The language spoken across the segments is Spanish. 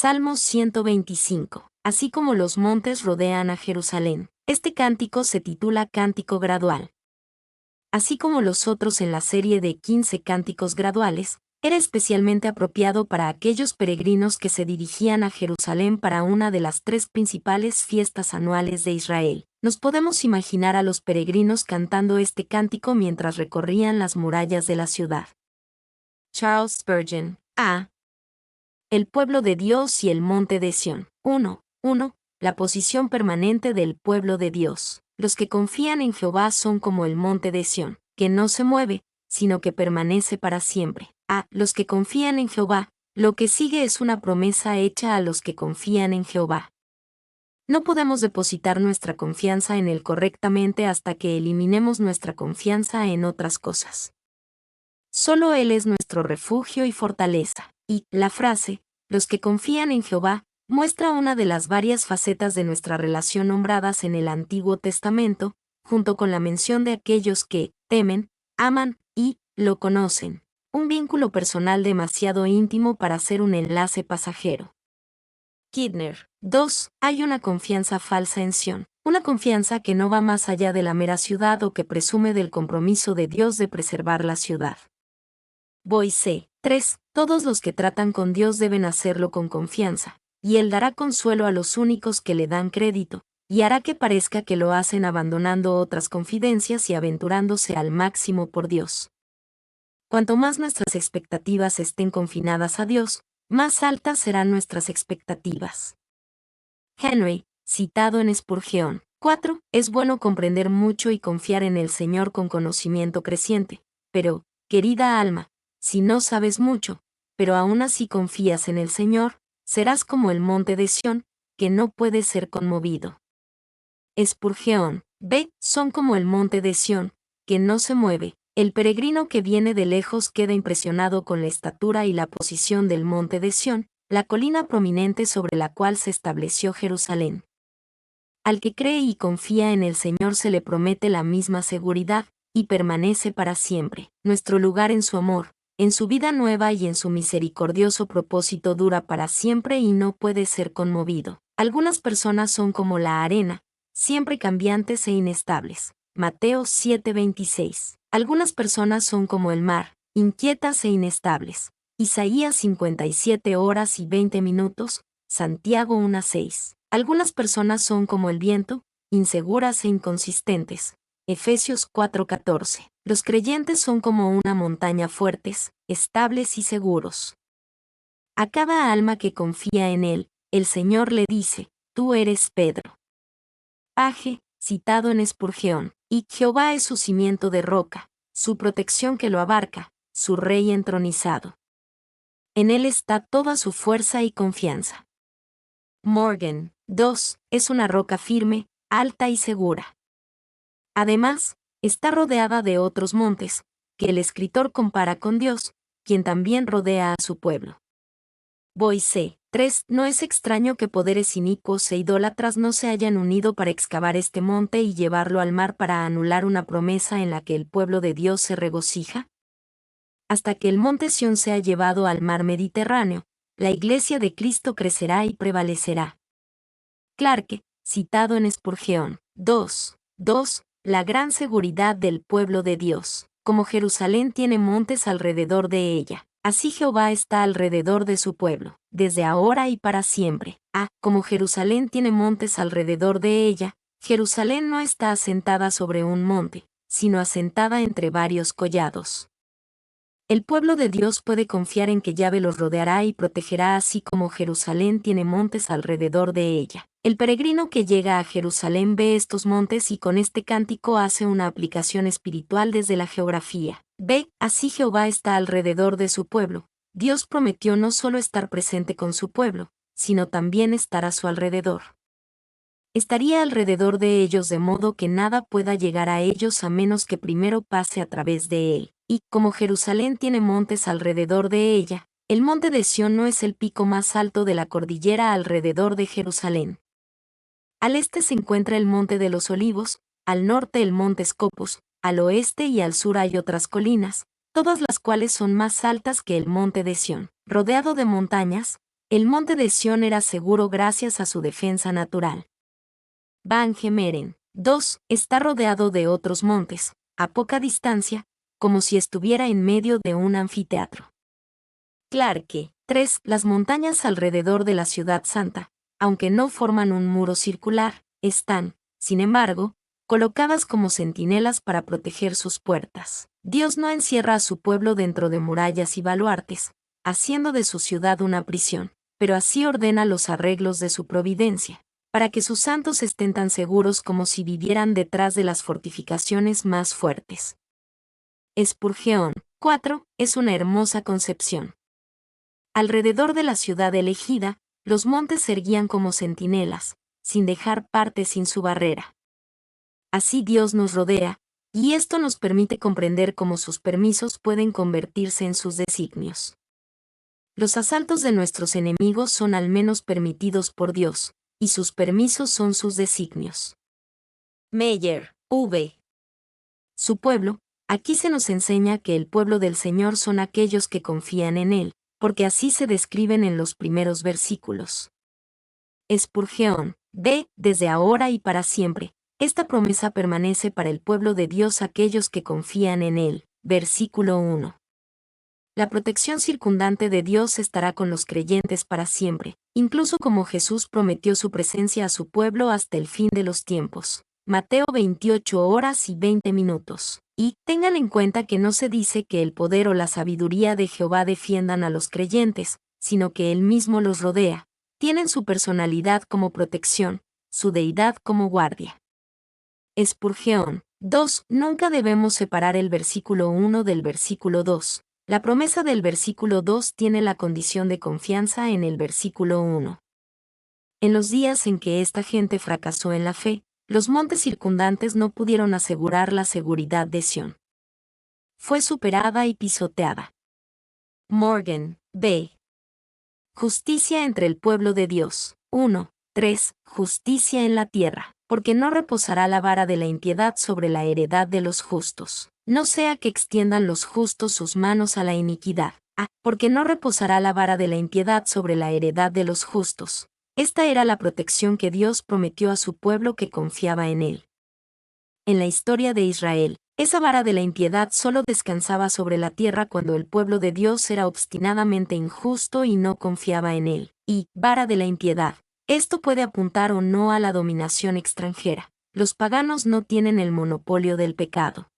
Salmo 125. Así como los montes rodean a Jerusalén. Este cántico se titula Cántico Gradual. Así como los otros en la serie de 15 cánticos graduales, era especialmente apropiado para aquellos peregrinos que se dirigían a Jerusalén para una de las 3 principales fiestas anuales de Israel. Nos podemos imaginar a los peregrinos cantando este cántico mientras recorrían las murallas de la ciudad. Charles Spurgeon. A. El pueblo de Dios y el monte de Sión. 1. La posición permanente del pueblo de Dios. Los que confían en Jehová son como el monte de Sión, que no se mueve, sino que permanece para siempre. Los que confían en Jehová. Lo que sigue es una promesa hecha a los que confían en Jehová. No podemos depositar nuestra confianza en Él correctamente hasta que eliminemos nuestra confianza en otras cosas. Solo Él es nuestro refugio y fortaleza. Y la frase, los que confían en Jehová, muestra una de las varias facetas de nuestra relación nombradas en el Antiguo Testamento, junto con la mención de aquellos que temen, aman y lo conocen. Un vínculo personal demasiado íntimo para ser un enlace pasajero. Kidner. 2. Hay una confianza falsa en Sión. Una confianza que no va más allá de la mera ciudad o que presume del compromiso de Dios de preservar la ciudad. Boyce. 3. Todos los que tratan con Dios deben hacerlo con confianza, y Él dará consuelo a los únicos que le dan crédito, y hará que parezca que lo hacen abandonando otras confidencias y aventurándose al máximo por Dios. Cuanto más nuestras expectativas estén confinadas a Dios, más altas serán nuestras expectativas. Henry, citado en Spurgeon. 4. Es bueno comprender mucho y confiar en el Señor con conocimiento creciente, pero, querida alma, si no sabes mucho, pero aún así confías en el Señor, serás como el monte de Sión, que no puede ser conmovido. Spurgeon. Son como el monte de Sión, que no se mueve. El peregrino que viene de lejos queda impresionado con la estatura y la posición del monte de Sión, la colina prominente sobre la cual se estableció Jerusalén. Al que cree y confía en el Señor se le promete la misma seguridad, y permanece para siempre. Nuestro lugar en su amor, en su vida nueva y en su misericordioso propósito dura para siempre y no puede ser conmovido. Algunas personas son como la arena, siempre cambiantes e inestables. Mateo 7:26. Algunas personas son como el mar, inquietas e inestables. Isaías 57 horas y 20 minutos, Santiago 1:6. Algunas personas son como el viento, inseguras e inconsistentes. Efesios 4:14. Los creyentes son como una montaña fuertes, estables y seguros. A cada alma que confía en Él, el Señor le dice, tú eres Pedro. Page, citado en Spurgeon, y Jehová es su cimiento de roca, su protección que lo abarca, su rey entronizado. En Él está toda su fuerza y confianza. Morgan. 2. Es una roca firme, alta y segura. Además, está rodeada de otros montes, que el escritor compara con Dios, quien también rodea a su pueblo. Boyce. 3. No es extraño que poderes inicuos e idólatras no se hayan unido para excavar este monte y llevarlo al mar para anular una promesa en la que el pueblo de Dios se regocija. Hasta que el monte Sión sea llevado al mar Mediterráneo, la iglesia de Cristo crecerá y prevalecerá. Clarke, citado en Spurgeon. 2. La gran seguridad del pueblo de Dios. Como Jerusalén tiene montes alrededor de ella, así Jehová está alrededor de su pueblo, desde ahora y para siempre. Como Jerusalén tiene montes alrededor de ella, Jerusalén no está asentada sobre un monte, sino asentada entre varios collados. El pueblo de Dios puede confiar en que Yahvé los rodeará y protegerá así como Jerusalén tiene montes alrededor de ella. El peregrino que llega a Jerusalén ve estos montes y con este cántico hace una aplicación espiritual desde la geografía. Así Jehová está alrededor de su pueblo. Dios prometió no solo estar presente con su pueblo, sino también estar a su alrededor. Estaría alrededor de ellos de modo que nada pueda llegar a ellos a menos que primero pase a través de él. Y, como Jerusalén tiene montes alrededor de ella, el monte de Sión no es el pico más alto de la cordillera alrededor de Jerusalén. Al este se encuentra el monte de los Olivos, al norte el monte Scopus, al oeste y al sur hay otras colinas, todas las cuales son más altas que el monte de Sión. Rodeado de montañas, El monte de Sión era seguro gracias a su defensa natural. Van Gemeren. 2. Está rodeado de otros montes, a poca distancia, como si estuviera en medio de un anfiteatro. Clarke. 3. Las montañas alrededor de la ciudad santa, aunque no forman un muro circular, están, sin embargo, colocadas como centinelas para proteger sus puertas. Dios no encierra a su pueblo dentro de murallas y baluartes, haciendo de su ciudad una prisión, pero así ordena los arreglos de su providencia, para que sus santos estén tan seguros como si vivieran detrás de las fortificaciones más fuertes. Spurgeon. 4. Es una hermosa concepción. Alrededor de la ciudad elegida, los montes se erguían como centinelas, sin dejar parte sin su barrera. Así Dios nos rodea, y esto nos permite comprender cómo sus permisos pueden convertirse en sus designios. Los asaltos de nuestros enemigos son al menos permitidos por Dios, y sus permisos son sus designios. Meyer, V. Su pueblo. Aquí se nos enseña que el pueblo del Señor son aquellos que confían en Él, porque así se describen en los primeros versículos. Spurgeon. D. Desde ahora y para siempre. Esta promesa permanece para el pueblo de Dios aquellos que confían en Él. Versículo 1. La protección circundante de Dios estará con los creyentes para siempre, incluso como Jesús prometió su presencia a su pueblo hasta el fin de los tiempos. Mateo 28 horas y 20 minutos. Y tengan en cuenta que no se dice que el poder o la sabiduría de Jehová defiendan a los creyentes, sino que Él mismo los rodea. Tienen su personalidad como protección, su deidad como guardia. Spurgeon. 2. Nunca debemos separar el versículo 1 del versículo 2. La promesa del versículo 2 tiene la condición de confianza en el versículo 1. En los días en que esta gente fracasó en la fe, los montes circundantes no pudieron asegurar la seguridad de Sión. Fue superada y pisoteada. Morgan, B. Justicia entre el pueblo de Dios. 1. 3. Justicia en la tierra, porque no reposará la vara de la impiedad sobre la heredad de los justos. No sea que extiendan los justos sus manos a la iniquidad. Porque no reposará la vara de la impiedad sobre la heredad de los justos. Esta era la protección que Dios prometió a su pueblo que confiaba en Él. En la historia de Israel, esa vara de la impiedad solo descansaba sobre la tierra cuando el pueblo de Dios era obstinadamente injusto y no confiaba en Él. Y, vara de la impiedad. Esto puede apuntar o no a la dominación extranjera. Los paganos no tienen el monopolio del pecado.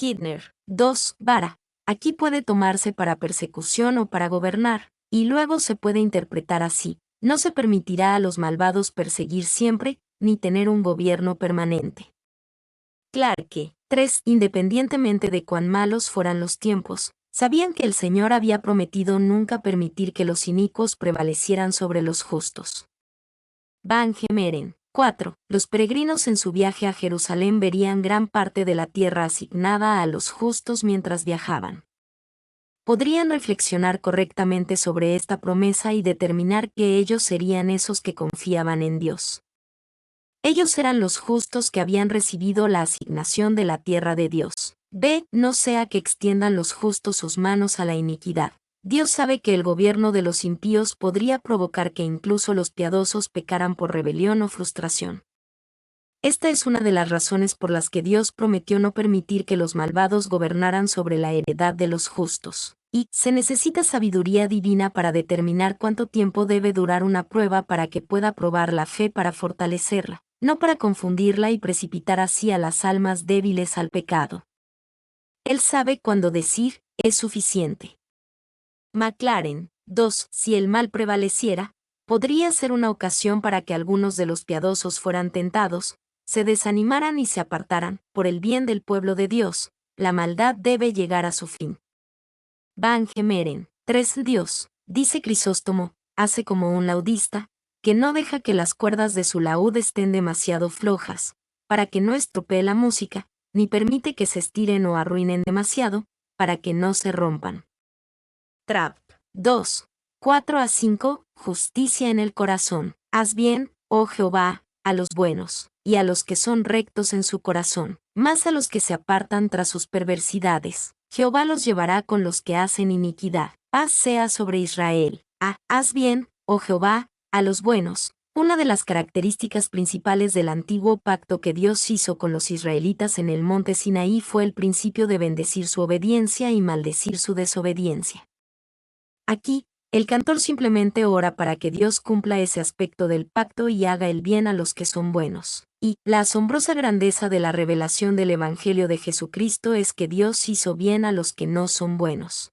Kidner. 2. Vara. Aquí puede tomarse para persecución o para gobernar, y luego se puede interpretar así. No se permitirá a los malvados perseguir siempre, ni tener un gobierno permanente. Clarke. 3. Independientemente de cuán malos fueran los tiempos, sabían que el Señor había prometido nunca permitir que los inicuos prevalecieran sobre los justos. Van Gemeren. 4. Los peregrinos en su viaje a Jerusalén verían gran parte de la tierra asignada a los justos mientras viajaban. Podrían reflexionar correctamente sobre esta promesa y determinar que ellos serían esos que confiaban en Dios. Ellos eran los justos que habían recibido la asignación de la tierra de Dios. B. No sea que extiendan los justos sus manos a la iniquidad. Dios sabe que el gobierno de los impíos podría provocar que incluso los piadosos pecaran por rebelión o frustración. Esta es una de las razones por las que Dios prometió no permitir que los malvados gobernaran sobre la heredad de los justos. Y se necesita sabiduría divina para determinar cuánto tiempo debe durar una prueba para que pueda probar la fe para fortalecerla, no para confundirla y precipitar así a las almas débiles al pecado. Él sabe cuándo decir, es suficiente. McLaren. 2. Si el mal prevaleciera, podría ser una ocasión para que algunos de los piadosos fueran tentados, se desanimaran y se apartaran. Por el bien del pueblo de Dios, la maldad debe llegar a su fin. Van Gemeren. 3. Dios, dice Crisóstomo, hace como un laudista, que no deja que las cuerdas de su laúd estén demasiado flojas, para que no estropee la música, ni permite que se estiren o arruinen demasiado, para que no se rompan. Trapp. 2. 4 a 5. Justicia en el corazón. Haz bien, oh Jehová, a los buenos, y a los que son rectos en su corazón, más a los que se apartan tras sus perversidades. Jehová los llevará con los que hacen iniquidad. Paz sea sobre Israel. Haz bien, oh Jehová, a los buenos. Una de las características principales del antiguo pacto que Dios hizo con los israelitas en el monte Sinaí fue el principio de bendecir su obediencia y maldecir su desobediencia. Aquí, el cantor simplemente ora para que Dios cumpla ese aspecto del pacto y haga el bien a los que son buenos. Y la asombrosa grandeza de la revelación del Evangelio de Jesucristo es que Dios hizo bien a los que no son buenos.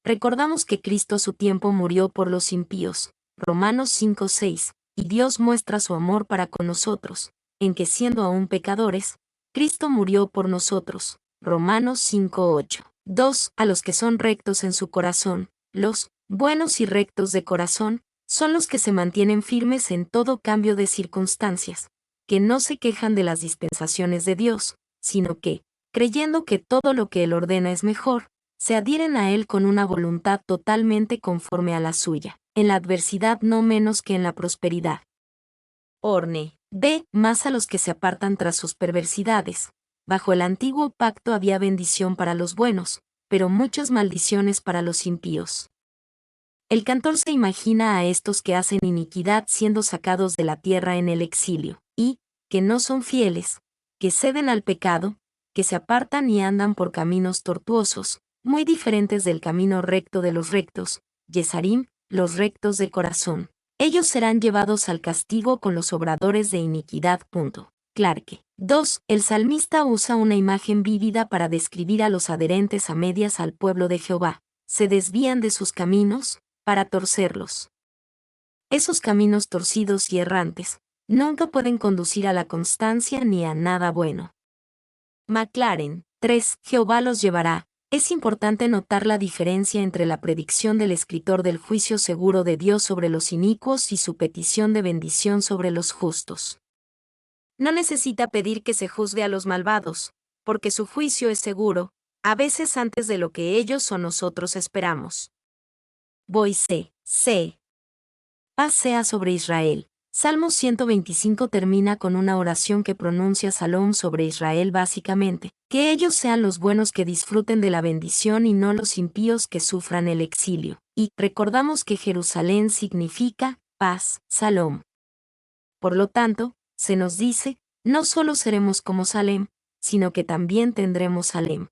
Recordamos que Cristo a su tiempo murió por los impíos, Romanos 5:6, y Dios muestra su amor para con nosotros, en que siendo aún pecadores, Cristo murió por nosotros, Romanos 5:8. 2. A los que son rectos en su corazón, los buenos y rectos de corazón, son los que se mantienen firmes en todo cambio de circunstancias, que no se quejan de las dispensaciones de Dios, sino que, creyendo que todo lo que Él ordena es mejor, se adhieren a Él con una voluntad totalmente conforme a la suya, en la adversidad no menos que en la prosperidad. Orne. B. Más a los que se apartan tras sus perversidades. Bajo el antiguo pacto había bendición para los buenos, pero muchas maldiciones para los impíos. El cantor se imagina a estos que hacen iniquidad siendo sacados de la tierra en el exilio, y, que no son fieles, que ceden al pecado, que se apartan y andan por caminos tortuosos, muy diferentes del camino recto de los rectos, Yesarim, los rectos de corazón. Ellos serán llevados al castigo con los obradores de iniquidad. Clarke. 2. El salmista usa una imagen vívida para describir a los adherentes a medias al pueblo de Jehová. Se desvían de sus caminos, para torcerlos. Esos caminos torcidos y errantes, nunca pueden conducir a la constancia ni a nada bueno. Maclaren. 3. Jehová los llevará. Es importante notar la diferencia entre la predicción del escritor del juicio seguro de Dios sobre los inicuos y su petición de bendición sobre los justos. No necesita pedir que se juzgue a los malvados, porque su juicio es seguro, a veces antes de lo que ellos o nosotros esperamos. C. Paz sea sobre Israel. Salmo 125 termina con una oración que pronuncia Salom sobre Israel básicamente, que ellos sean los buenos que disfruten de la bendición y no los impíos que sufran el exilio. Y recordamos que Jerusalén significa paz, Salom. Por lo tanto, se nos dice, no solo seremos como Salem, sino que también tendremos Salem.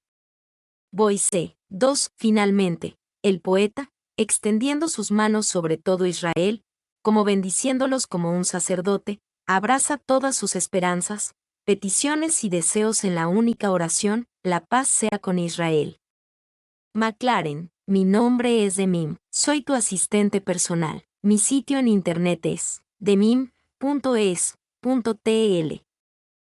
2. Finalmente, el poeta, extendiendo sus manos sobre todo Israel, como bendiciéndolos como un sacerdote, abraza todas sus esperanzas, peticiones y deseos en la única oración, la paz sea con Israel. Maclaren. Mi nombre es Demim, soy tu asistente personal. Mi sitio en internet es demim.es.tl.